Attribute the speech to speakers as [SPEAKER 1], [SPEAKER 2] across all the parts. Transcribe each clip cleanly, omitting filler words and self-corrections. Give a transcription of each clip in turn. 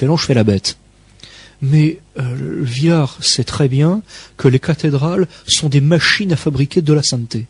[SPEAKER 1] Michel-Ange fait la bête. Mais Viard sait très bien que les cathédrales sont des machines à fabriquer de la sainteté.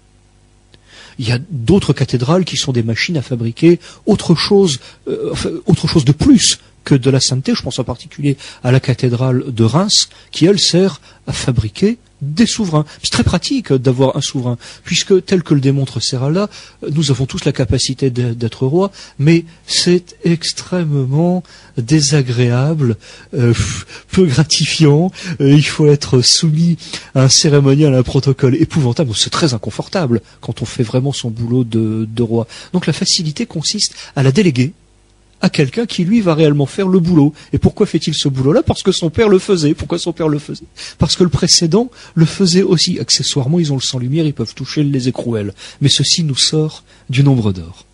[SPEAKER 1] Il y a d'autres cathédrales qui sont des machines à fabriquer autre chose de plus que de la sainteté. Je pense en particulier à la cathédrale de Reims, qui elle sert à fabriquer des souverains. C'est très pratique d'avoir un souverain, puisque tel que le démontre Serralda, nous avons tous la capacité d'être roi, mais c'est extrêmement désagréable, peu gratifiant, il faut être soumis à un cérémonial, à un protocole épouvantable, c'est très inconfortable quand on fait vraiment son boulot de roi. Donc la facilité consiste à la déléguer à quelqu'un qui, lui, va réellement faire le boulot. Et pourquoi fait-il ce boulot-là? Parce que son père le faisait. Pourquoi son père le faisait? Parce que le précédent le faisait aussi. Accessoirement, ils ont le sang-lumière, ils peuvent toucher les écrouelles. Mais ceci nous sort du nombre d'or.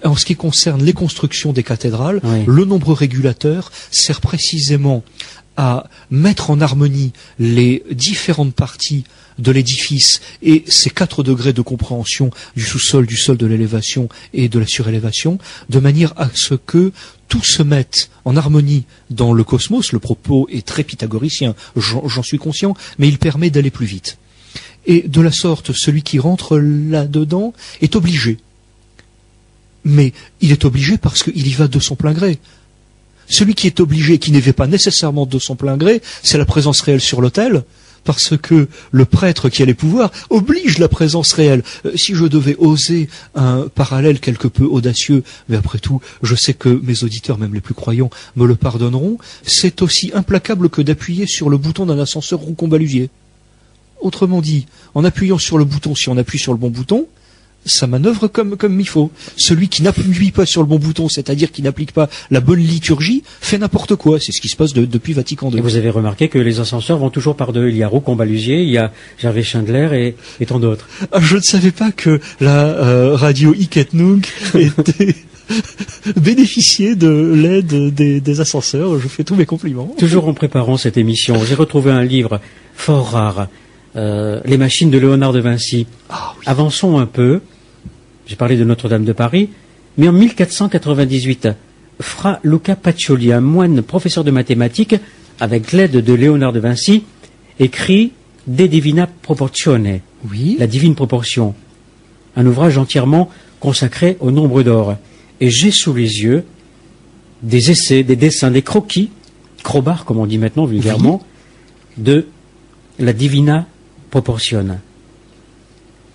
[SPEAKER 1] En ce qui concerne les constructions des cathédrales, oui, le nombre régulateur sert précisément à mettre en harmonie les différentes parties de l'édifice et ces 4 degrés de compréhension du sous-sol, du sol, de l'élévation et de la surélévation, de manière à ce que tout se mette en harmonie dans le cosmos. Le propos est très pythagoricien, j'en suis conscient, mais il permet d'aller plus vite. Et de la sorte, celui qui rentre là-dedans est obligé. Mais il est obligé parce qu'il y va de son plein gré. Celui qui est obligé, qui n'y va pas nécessairement de son plein gré, c'est la présence réelle sur l'autel, parce que le prêtre qui a les pouvoirs oblige la présence réelle. Si je devais oser un parallèle quelque peu audacieux, mais après tout, je sais que mes auditeurs, même les plus croyants, me le pardonneront, c'est aussi implacable que d'appuyer sur le bouton d'un ascenseur roucombalusier. Autrement dit, en appuyant sur le bouton, si on appuie sur le bon bouton, ça manœuvre comme il faut. Celui qui n'appuie pas sur le bon bouton, c'est-à-dire qui n'applique pas la bonne liturgie, fait n'importe quoi. C'est ce qui se passe depuis Vatican II.
[SPEAKER 2] Et vous avez remarqué que les ascenseurs vont toujours par deux. Il y a Roucombalusier, il y a Gervais Chandler et tant d'autres.
[SPEAKER 1] Ah, je ne savais pas que la radio Iketnung était bénéficier de l'aide des ascenseurs. Je fais tous mes compliments.
[SPEAKER 2] Toujours en préparant cette émission, j'ai retrouvé un livre fort rare, Les machines de Léonard de Vinci.
[SPEAKER 1] Ah, oui.
[SPEAKER 2] Avançons un peu. J'ai parlé de Notre-Dame de Paris, mais en 1498, Fra Luca Pacioli, un moine professeur de mathématiques, avec l'aide de Léonard de Vinci, écrit De Divina Proportione,
[SPEAKER 1] oui,
[SPEAKER 2] la divine proportion, un ouvrage entièrement consacré au nombre d'or. Et j'ai sous les yeux des essais, des dessins, des croquis, crobars comme on dit maintenant vulgairement, oui, de la Divina Proportione.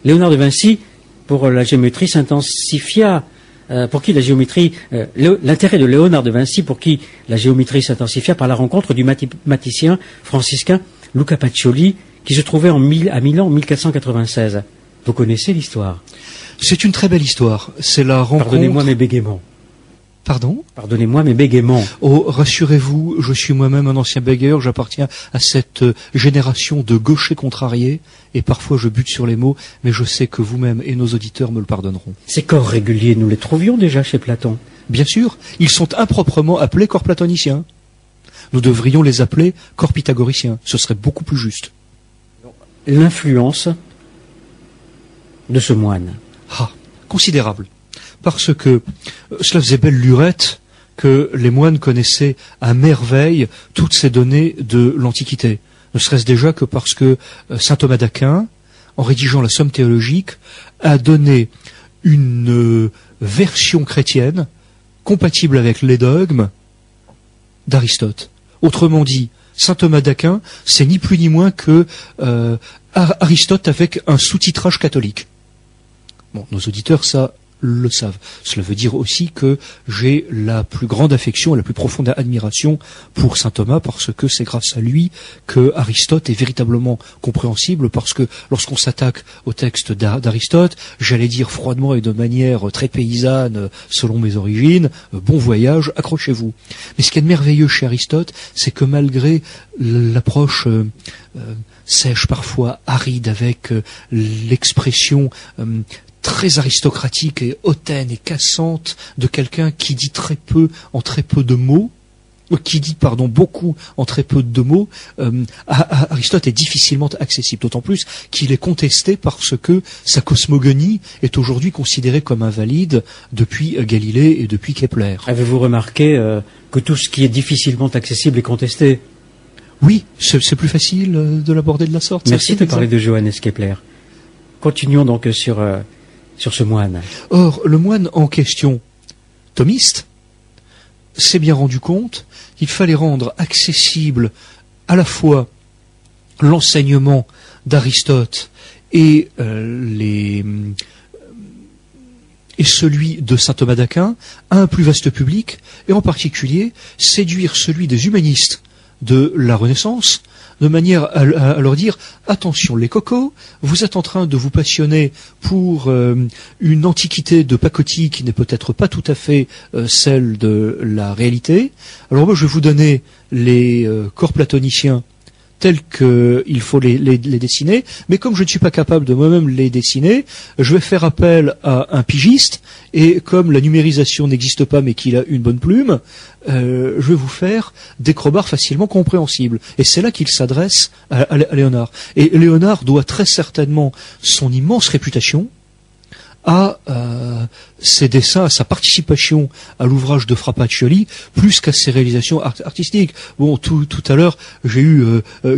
[SPEAKER 2] Léonard de Vinci, pour la géométrie, s'intensifia, pour qui la géométrie, l'intérêt de Léonard de Vinci, pour qui la géométrie s'intensifia par la rencontre du mathématicien franciscain Luca Pacioli, qui se trouvait à Milan en 1496. Vous connaissez l'histoire?
[SPEAKER 1] C'est une très belle histoire. C'est la rencontre...
[SPEAKER 2] Pardonnez-moi mes bégaiements.
[SPEAKER 1] Pardon?
[SPEAKER 2] Pardonnez-moi mes bégaiements.
[SPEAKER 1] Oh, rassurez-vous, je suis moi-même un ancien bégayeur, j'appartiens à cette génération de gauchers contrariés, et parfois je bute sur les mots, mais je sais que vous-même et nos auditeurs me le pardonneront.
[SPEAKER 2] Ces corps réguliers, nous les trouvions déjà chez Platon.
[SPEAKER 1] Bien sûr, ils sont improprement appelés corps platoniciens. Nous devrions les appeler corps pythagoriciens, ce serait beaucoup plus juste.
[SPEAKER 2] L'influence de ce moine.
[SPEAKER 1] Ah, considérable. Parce que cela faisait belle lurette que les moines connaissaient à merveille toutes ces données de l'Antiquité. Ne serait-ce déjà que parce que saint Thomas d'Aquin, en rédigeant la Somme théologique, a donné une version chrétienne compatible avec les dogmes d'Aristote. Autrement dit, saint Thomas d'Aquin, c'est ni plus ni moins que Aristote avec un sous-titrage catholique. Bon, nos auditeurs, ça le savent. Cela veut dire aussi que j'ai la plus grande affection et la plus profonde admiration pour saint Thomas, parce que c'est grâce à lui que Aristote est véritablement compréhensible, parce que lorsqu'on s'attaque au texte d'Aristote, j'allais dire froidement et de manière très paysanne, selon mes origines, bon voyage, accrochez-vous. Mais ce qui est merveilleux chez Aristote, c'est que malgré l'approche sèche, parfois aride, avec l'expression très aristocratique et hautaine et cassante de quelqu'un qui dit très peu en très peu de mots, beaucoup en très peu de mots, Aristote est difficilement accessible, d'autant plus qu'il est contesté parce que sa cosmogonie est aujourd'hui considérée comme invalide depuis Galilée et depuis Kepler.
[SPEAKER 2] Avez-vous remarqué que tout ce qui est difficilement accessible est contesté.
[SPEAKER 1] Oui, c'est plus facile de l'aborder de la sorte.
[SPEAKER 2] Merci de parler de Johannes Kepler. Continuons donc sur ce moine.
[SPEAKER 1] Or, le moine en question, thomiste, s'est bien rendu compte qu'il fallait rendre accessible à la fois l'enseignement d'Aristote et celui de saint Thomas d'Aquin à un plus vaste public, et en particulier séduire celui des humanistes de la Renaissance, de manière à leur dire « Attention les cocos, vous êtes en train de vous passionner pour une antiquité de pacotille qui n'est peut-être pas tout à fait celle de la réalité. Alors moi je vais vous donner les corps platoniciens tels qu'il faut les dessiner, mais comme je ne suis pas capable de moi-même les dessiner, je vais faire appel à un pigiste, et comme la numérisation n'existe pas mais qu'il a une bonne plume, je vais vous faire des crobards facilement compréhensibles. » Et c'est là qu'il s'adresse à Léonard. Et Léonard doit très certainement son immense réputation à ses dessins, à sa participation à l'ouvrage de Fra Pacioli, plus qu'à ses réalisations artistiques. Bon, tout à l'heure, j'ai eu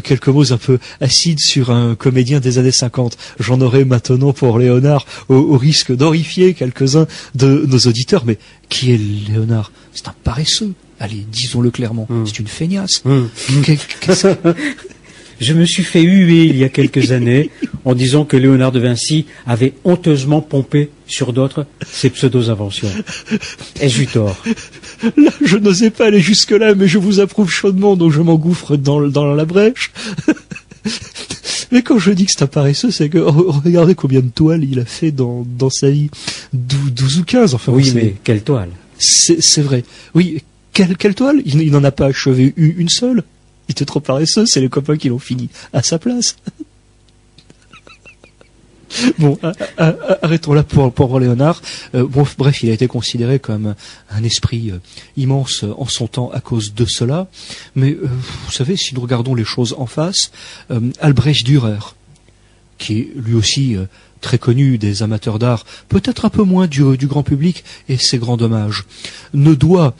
[SPEAKER 1] quelques mots un peu acides sur un comédien des années 50. J'en aurai maintenant pour Léonard, au risque d'horrifier quelques-uns de nos auditeurs. Mais qui est Léonard? C'est un paresseux. Allez, disons-le clairement. C'est une feignasse.
[SPEAKER 2] Je me suis fait huer il y a quelques années en disant que Léonard de Vinci avait honteusement pompé sur d'autres ses pseudo-inventions. Ai-je eu tort?
[SPEAKER 1] Là, je n'osais pas aller jusque-là, mais je vous approuve chaudement, donc je m'engouffre dans la brèche. Mais quand je dis que c'est un paresseux, c'est que regardez combien de toiles il a fait dans sa vie. 12 ou 15, enfin.
[SPEAKER 2] Oui, mais quelle toile?
[SPEAKER 1] C'est vrai. Oui, quelle toile? Il n'en a pas achevé une seule. Il était trop paresseux, c'est les copains qui l'ont fini à sa place. Bon, arrêtons là pour Léonard. Bref, il a été considéré comme un esprit immense en son temps à cause de cela. Mais vous savez, si nous regardons les choses en face, Albrecht Dürer, qui est lui aussi très connu des amateurs d'art, peut-être un peu moins du grand public, et c'est grand dommage, ne doit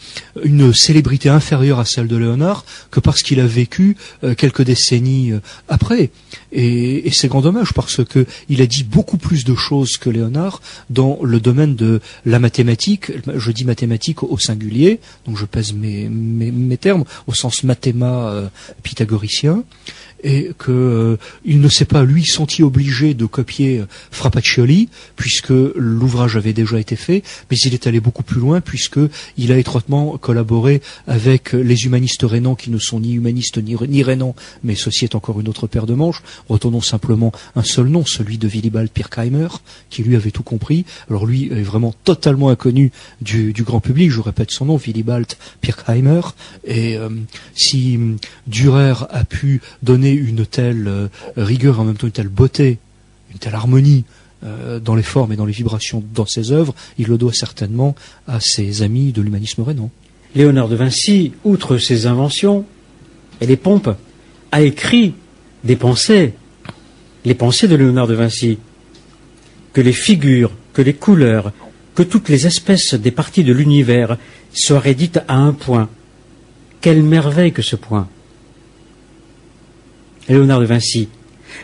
[SPEAKER 1] une célébrité inférieure à celle de Léonard que parce qu'il a vécu quelques décennies après. Et c'est grand dommage parce que il a dit beaucoup plus de choses que Léonard dans le domaine de la mathématique. Je dis mathématique au singulier, donc je pèse mes termes au sens mathéma pythagoricien. Et que il ne s'est pas lui senti obligé de copier Fra Pacioli puisque l'ouvrage avait déjà été fait, mais il est allé beaucoup plus loin puisque il a étroitement collaboré avec les humanistes rénans qui ne sont ni humanistes ni rénans, mais ceci est encore une autre paire de manches. Retenons simplement un seul nom, celui de Willibald Pirkheimer, qui lui avait tout compris. Alors lui est vraiment totalement inconnu du grand public, je répète son nom, Willibald Pirkheimer, et si Dürer a pu donner une telle rigueur, en même temps une telle beauté, une telle harmonie dans les formes et dans les vibrations dans ses œuvres, il le doit certainement à ses amis de l'humanisme rénan.
[SPEAKER 2] Léonard de Vinci, outre ses inventions et les pompes, a écrit des pensées, les pensées de Léonard de Vinci, que les figures, que les couleurs, que toutes les espèces des parties de l'univers soient rédites à un point. Quelle merveille que ce point! Léonard de Vinci.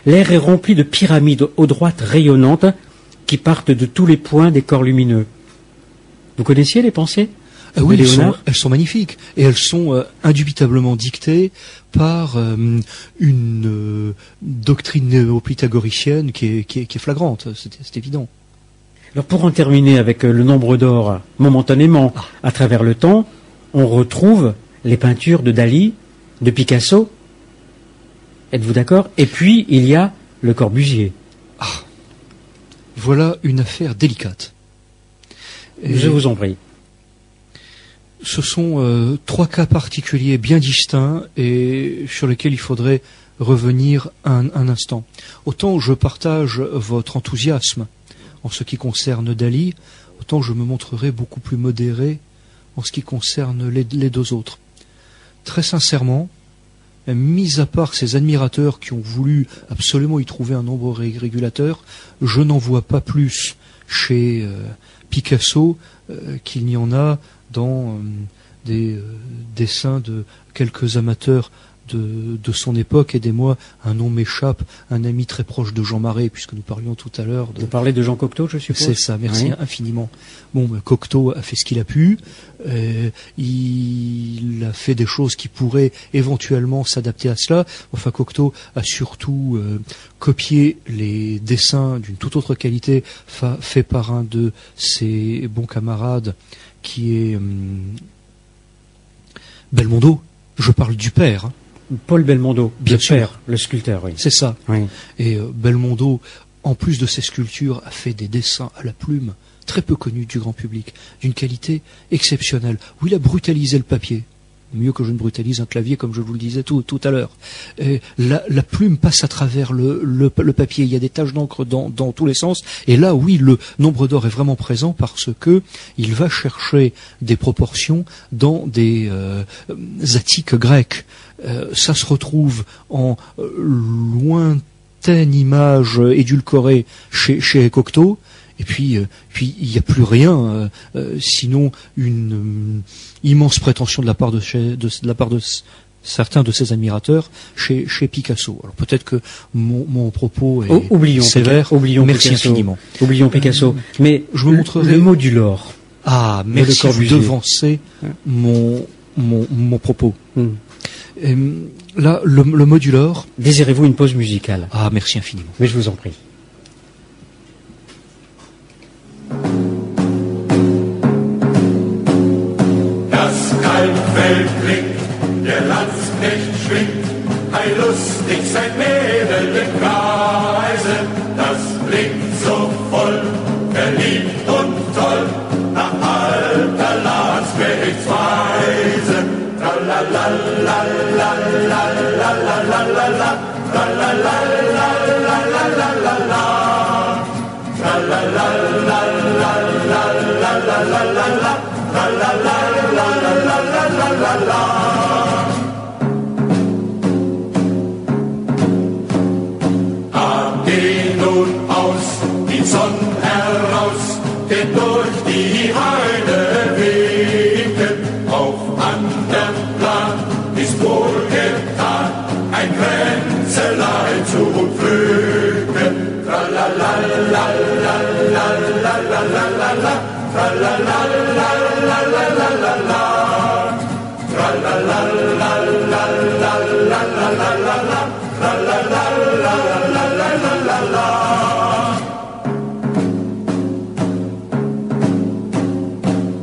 [SPEAKER 2] L'air est rempli de pyramides aux droites rayonnantes qui partent de tous les points des corps lumineux. Vous connaissiez les pensées de
[SPEAKER 1] oui,
[SPEAKER 2] Léonard?
[SPEAKER 1] elles sont magnifiques et elles sont indubitablement dictées par une doctrine néo-pythagoricienne qui est flagrante, c'est évident.
[SPEAKER 2] Alors pour en terminer avec le nombre d'or, momentanément, à travers le temps, on retrouve les peintures de Dali, de Picasso. Êtes-vous d'accord? Et puis, il y a le Corbusier.
[SPEAKER 1] Ah, voilà une affaire délicate. Et
[SPEAKER 2] je vous en prie.
[SPEAKER 1] Ce sont trois cas particuliers bien distincts et sur lesquels il faudrait revenir un instant. Autant je partage votre enthousiasme en ce qui concerne Dali, autant je me montrerai beaucoup plus modéré en ce qui concerne les deux autres. Très sincèrement, mis à part ces admirateurs qui ont voulu absolument y trouver un nombre régulateur, je n'en vois pas plus chez Picasso qu'il n'y en a dans dessins de quelques amateurs de son époque. Aidez-moi, un nom m'échappe, un ami très proche de Jean Marais, puisque nous parlions tout à l'heure.
[SPEAKER 2] Vous parlez de Jean Cocteau, je suppose.
[SPEAKER 1] C'est ça, merci
[SPEAKER 2] Oui.
[SPEAKER 1] infiniment. Bon, Cocteau a fait ce qu'il a pu. Il a fait des choses qui pourraient éventuellement s'adapter à cela. Enfin, Cocteau a surtout copié les dessins d'une toute autre qualité fait par un de ses bons camarades, qui est Belmondo. Je parle du père. Hein.
[SPEAKER 2] Paul Belmondo,
[SPEAKER 1] Bien
[SPEAKER 2] le
[SPEAKER 1] sûr.
[SPEAKER 2] père, le sculpteur, oui.
[SPEAKER 1] C'est ça.
[SPEAKER 2] Oui.
[SPEAKER 1] Et Belmondo, en plus de ses sculptures, a fait des dessins à la plume très peu connus du grand public, d'une qualité exceptionnelle, où il a brutalisé le papier. Mieux que je ne brutalise un clavier, comme je vous le disais tout à l'heure. Et la plume passe à travers le papier. Il y a des taches d'encre dans tous les sens. Et là, oui, le nombre d'or est vraiment présent parce que il va chercher des proportions dans des attiques grecques. Ça se retrouve en lointaine image édulcorée chez Cocteau. Et puis il n'y a plus rien, sinon une immense prétention de la part de certains de ses admirateurs chez Picasso. Alors peut-être que mon propos est sévère.
[SPEAKER 2] Oublions
[SPEAKER 1] Merci
[SPEAKER 2] Picasso.
[SPEAKER 1] infiniment.
[SPEAKER 2] Oublions Picasso. Mais
[SPEAKER 1] je vous montrerai
[SPEAKER 2] le modulor.
[SPEAKER 1] Ah, merci, vous devancez mon propos. Là, le modulor.
[SPEAKER 2] Désirez-vous une pause musicale?
[SPEAKER 1] Ah, merci infiniment.
[SPEAKER 2] Mais je vous en prie.
[SPEAKER 3] Das Kalbfell blinkt, der Landsknecht schwingt, ein lustig sein Mädel im Kreise. Das blinkt so voll, verliebt und toll, nach alter Landsknechtsweise. Tralalalalalalalalalalala, tralalalalalalalala, tralalalalalalalala, tralalalalalalalala. Geh nun aus, die Sonne heraus, denn durch die Heide winken, auf andern Plan ist wohl getan, ein Kränzelein zu pflücken. Tralalalalalalalala, tralalalalalalalala, tralalalalalalalala, tralalalalalalalala.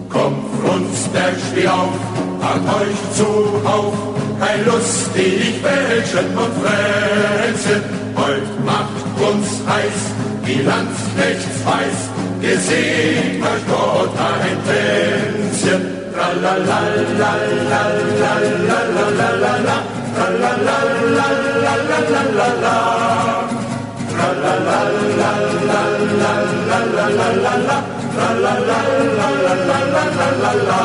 [SPEAKER 3] Kommt Frunzberg, steh auf, hat euch zuhauf, kein lustig Welschen und Fränzen. Heut macht uns heiß, die Landsknechts weiß, gesehen euch Gott ein Tänzchen. Tralalalalalalalala, tralalalalalalalala, tralalalalalalalala, tralalalalalalalala.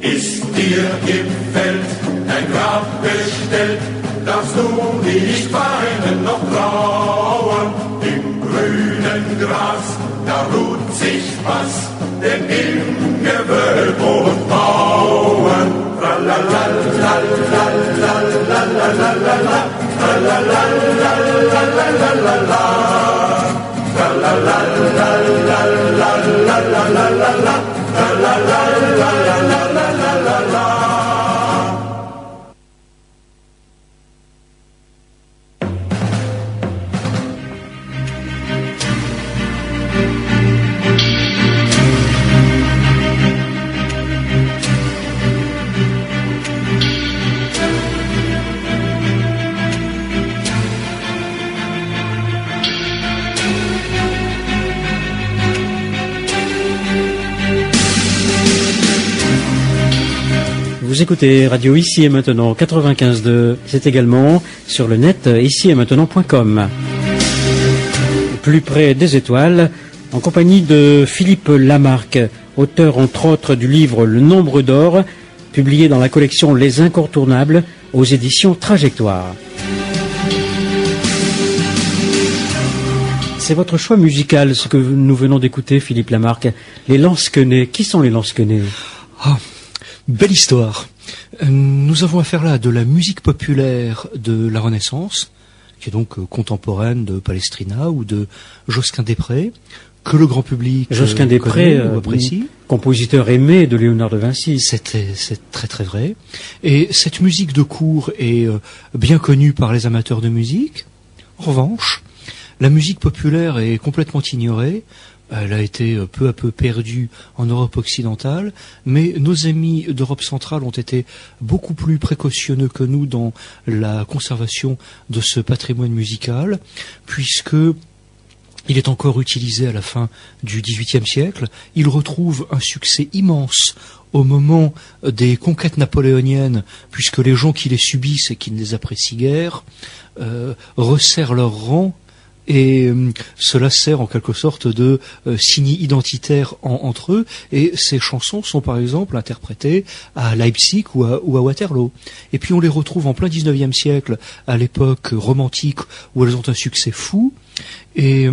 [SPEAKER 3] Ist dir im Feld ein Grab bestellt, darfst du nicht weinen noch trauern. Im grünen Gras, da ruht sich was, denn im Gewölb und Mauern. Tralalalalalalalala, tralalalalalalalala, tralalalalalalalala, tralalalalalalalala.
[SPEAKER 2] Vous écoutez Radio Ici et Maintenant 95.2, c'est également sur le net ici-et-maintenant.com. Plus près des étoiles, en compagnie de Philippe Lamarck, auteur entre autres du livre Le Nombre d'Or, publié dans la collection Les Incontournables aux éditions Trajectoire. C'est votre choix musical, ce que nous venons d'écouter, Philippe Lamarque. Les Lansquenets. Qui sont les Lansquenets?
[SPEAKER 1] Ah, belle histoire. Nous avons affaire là à de la musique populaire de la Renaissance, qui est donc contemporaine de Palestrina ou de Josquin-des-Prés, que le grand public
[SPEAKER 2] Josquin-des-Prés
[SPEAKER 1] apprécie.
[SPEAKER 2] Compositeur aimé de Léonard de Vinci.
[SPEAKER 1] C'est très très vrai. Et cette musique de cour est bien connue par les amateurs de musique. En revanche, la musique populaire est complètement ignorée. Elle a été peu à peu perdue en Europe occidentale, mais nos amis d'Europe centrale ont été beaucoup plus précautionneux que nous dans la conservation de ce patrimoine musical, puisque il est encore utilisé à la fin du XVIIIe siècle. Il retrouve un succès immense au moment des conquêtes napoléoniennes, puisque les gens qui les subissent et qui ne les apprécient guère resserrent leurs rangs. Et cela sert en quelque sorte de signe identitaire entre eux. Et ces chansons sont par exemple interprétées à Leipzig ou à Waterloo. Et puis on les retrouve en plein 19e siècle, à l'époque romantique, où elles ont un succès fou. Et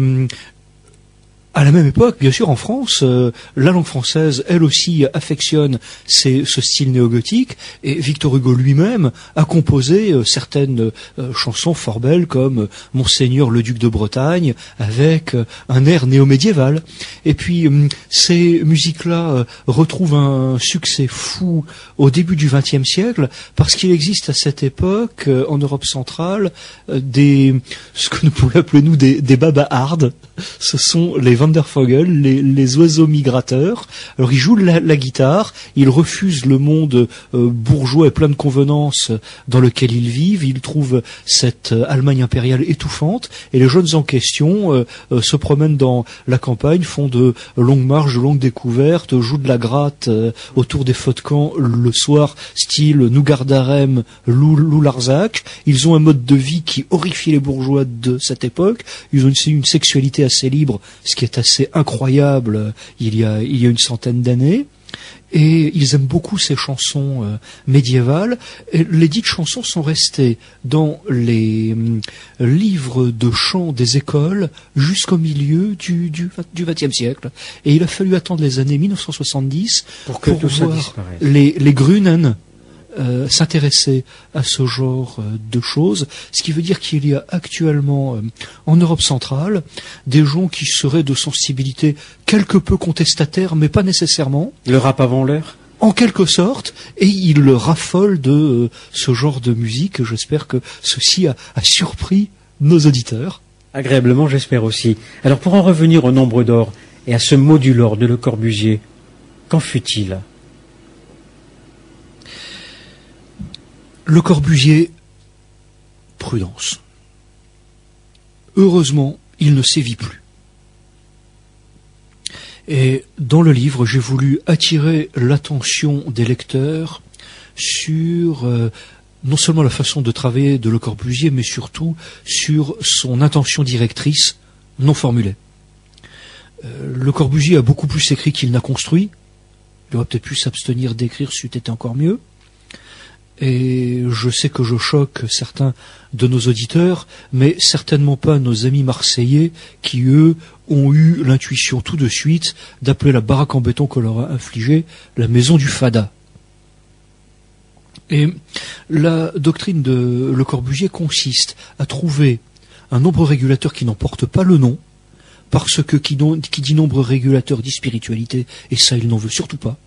[SPEAKER 1] à la même époque, bien sûr, en France, la langue française, elle aussi, affectionne ce style néo-gothique, et Victor Hugo lui-même a composé certaines chansons fort belles, comme Monseigneur le duc de Bretagne, avec un air néo-médiéval. Et puis, ces musiques-là retrouvent un succès fou au début du XXe siècle, parce qu'il existe à cette époque, en Europe centrale, ce que nous pouvons appeler, nous, des babahards. Ce sont les Wandervogel, les oiseaux migrateurs. Alors ils jouent la guitare, ils refusent le monde bourgeois et plein de convenances dans lequel ils vivent, ils trouvent cette Allemagne impériale étouffante, et les jeunes en question se promènent dans la campagne, font de longues marches, de longues découvertes, jouent de la gratte autour des feux de camp le soir, style Nougardarem, Lou Larzac. Ils ont un mode de vie qui horrifie les bourgeois de cette époque. Ils ont une sexualité assez libre, ce qui est assez incroyable il y a une centaine d'années. Et ils aiment beaucoup ces chansons médiévales. Et les dites chansons sont restées dans les livres de chants des écoles jusqu'au milieu du XXe siècle. Et il a fallu attendre les années 1970 pour voir les Grünen s'intéresser à ce genre de choses, ce qui veut dire qu'il y a actuellement en Europe centrale des gens qui seraient de sensibilité quelque peu contestataire, mais pas nécessairement.
[SPEAKER 2] Le rap avant l'heure ?
[SPEAKER 1] En quelque sorte, et ils raffolent de ce genre de musique. J'espère que ceci a surpris nos auditeurs.
[SPEAKER 2] Agréablement, j'espère aussi. Alors pour en revenir au nombre d'or et à ce modulor de Le Corbusier, qu'en fut-il ?
[SPEAKER 1] Le Corbusier, prudence. Heureusement, il ne sévit plus. Et dans le livre, j'ai voulu attirer l'attention des lecteurs sur non seulement la façon de travailler de Le Corbusier, mais surtout sur son intention directrice non formulée. Le Corbusier a beaucoup plus écrit qu'il n'a construit. Il aurait peut-être pu s'abstenir d'écrire, c'eût été encore mieux. Et je sais que je choque certains de nos auditeurs, mais certainement pas nos amis marseillais qui, eux, ont eu l'intuition tout de suite d'appeler la baraque en béton qu'on leur a infligée la maison du Fada. Et la doctrine de Le Corbusier consiste à trouver un nombre régulateur qui n'en porte pas le nom, parce que qui dit nombre régulateur dit spiritualité, et ça il n'en veut surtout pas.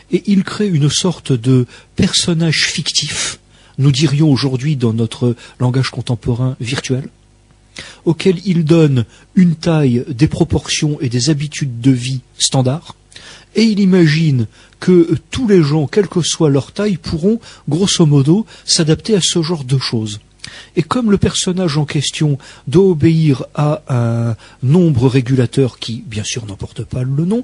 [SPEAKER 1] Et il crée une sorte de personnage fictif, nous dirions aujourd'hui dans notre langage contemporain virtuel, auquel il donne une taille, des proportions et des habitudes de vie standards, et il imagine que tous les gens, quelle que soit leur taille, pourront, grosso modo, s'adapter à ce genre de choses. Et comme le personnage en question doit obéir à un nombre régulateur qui, bien sûr, n'emporte pas le nom,